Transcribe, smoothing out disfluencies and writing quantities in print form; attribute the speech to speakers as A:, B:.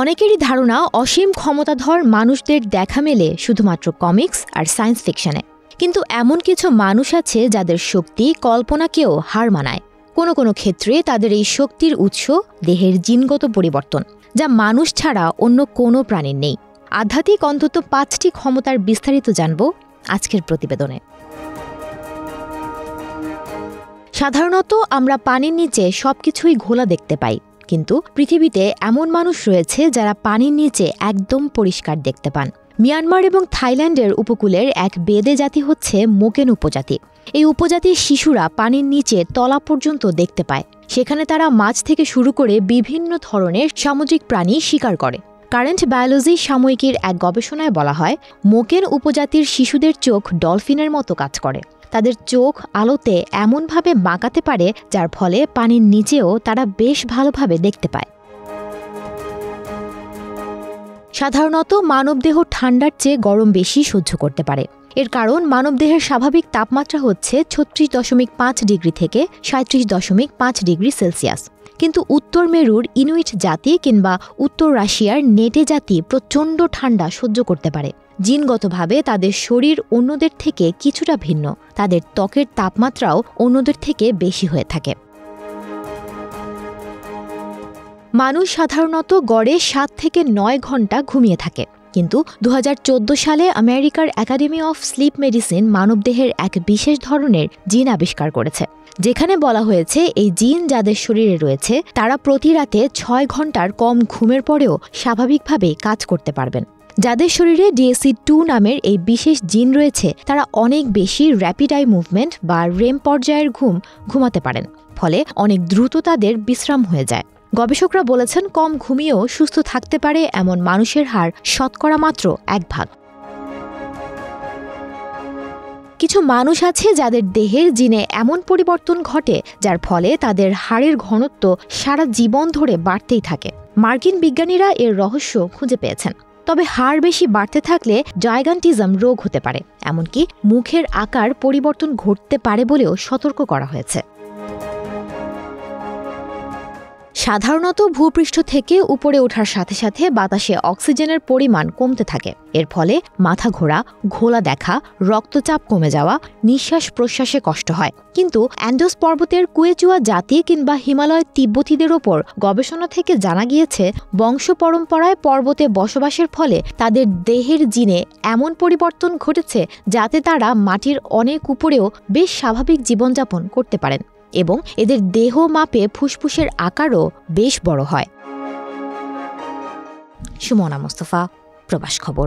A: অনেকেরই ধারণা অসীম ক্ষমতাধর মানুষদের দেখা মেলে শুধুমাত্র কমিক্স আর সায়েন্স ফিকশনে। কিন্তু এমন কিছু মানুষ আছে যাদের শক্তি কল্পনাকেও হার মানায়। কোনো কোনো ক্ষেত্রে তাদের এই শক্তির উৎস দেহের জিনগত পরিবর্তন, যা মানুষ ছাড়া অন্য কোনো প্রাণীর নেই। আধ্যাত্মিক অন্তত 5টি ক্ষমতার বিস্তারিত জানব আজকের প্রতিবেদনে। সাধারণত আমরা পানির নিচে সবকিছুই ঘোলা দেখতে পাই, কিন্তু পৃথিবীতে এমন মানুষ রয়েছে যারা পানির নিচে একদম পরিষ্কার দেখতে পান। মিয়ানমার এবং থাইল্যান্ডের উপকূলের এক বেদে জাতি হচ্ছে মোকেন উপজাতি। এই উপজাতির শিশুরা পানির নিচে তলা পর্যন্ত দেখতে পায়। সেখানে তারা মাছ থেকে শুরু করে বিভিন্ন ধরনের সামুদ্রিক প্রাণী শিকার করে। কারেন্ট বায়োলজি সাময়িকীর এক গবেষণায় বলা হয়, মোকেন উপজাতির শিশুদের চোখ ডলফিনের মতো কাজ করে। তাদের চোখ আলোতে এমনভাবে বাঁকাতে পারে যার ফলে পানির নিচেও তারা বেশ ভালোভাবে দেখতে পায়। সাধারণত মানবদেহ ঠান্ডার চেয়ে গরম বেশি সহ্য করতে পারে। এর কারণ মানবদেহের স্বাভাবিক তাপমাত্রা হচ্ছে 36.5 ডিগ্রি থেকে 37.5 ডিগ্রি সেলসিয়াস। কিন্তু উত্তর মেরুর ইনুইট জাতি কিংবা উত্তর রাশিয়ার নেটে জাতি প্রচণ্ড ঠান্ডা সহ্য করতে পারে। জিনগতভাবে তাদের শরীর অন্যদের থেকে কিছুটা ভিন্ন, তাদের ত্বকের তাপমাত্রাও অন্যদের থেকে বেশি হয়ে থাকে। মানুষ সাধারণত গড়ে 7 থেকে 9 ঘন্টা ঘুমিয়ে থাকে, কিন্তু 2014 সালে আমেরিকার একাডেমি অফ স্লিপ মেডিসিন মানবদেহের এক বিশেষ ধরনের জিন আবিষ্কার করেছে, যেখানে বলা হয়েছে এই জিন যাদের শরীরে রয়েছে তারা প্রতি রাতে 6 ঘন্টার কম ঘুমের পরেও স্বাভাবিকভাবে কাজ করতে পারবেন। যাদের শরীরে DSC-2 নামের এই বিশেষ জিন রয়েছে তারা অনেক বেশি র্যাপিড আই মুভমেন্ট বা REM পর্যায়ের ঘুমাতে পারেন, ফলে অনেক দ্রুত তাদের বিশ্রাম হয়ে যায়। গবেষকরা বলেছেন, কম ঘুমিয়েও সুস্থ থাকতে পারে এমন মানুষের হার শতকরা মাত্র 1%। কিছু মানুষ আছে যাদের দেহের জিনে এমন পরিবর্তন ঘটে যার ফলে তাদের হাড়ের ঘনত্ব সারা জীবন ধরে বাড়তেই থাকে। মার্কিন বিজ্ঞানীরা এর রহস্য খুঁজে পেয়েছেন। তবে হাড় বেশি বাড়তে থাকলে জায়গান্টিজম রোগ হতে পারে, এমনকি মুখের আকার পরিবর্তন ঘটতে পারে বলেও সতর্ক করা হয়েছে। সাধারণত ভূপৃষ্ঠ থেকে উপরে ওঠার সাথে সাথে বাতাসে অক্সিজেনের পরিমাণ কমতে থাকে। এর ফলে মাথা ঘোরা, ঘোলা দেখা, রক্তচাপ কমে যাওয়া, নিঃশ্বাস প্রশ্বাসে কষ্ট হয়। কিন্তু অ্যান্ডোস পর্বতের কুয়েচুয়া জাতি কিংবা হিমালয় তিব্বতীদের ওপর গবেষণা থেকে জানা গিয়েছে, বংশ পরম্পরায় পর্বতে বসবাসের ফলে তাদের দেহের জিনে এমন পরিবর্তন ঘটেছে যাতে তারা মাটির অনেক উপরেও বেশ স্বাভাবিক জীবনযাপন করতে পারেন এবং এদের দেহ মাপে ফুসফুসের আকারও বেশ বড় হয়। সুমনা মোস্তফা, প্রবাস খবর।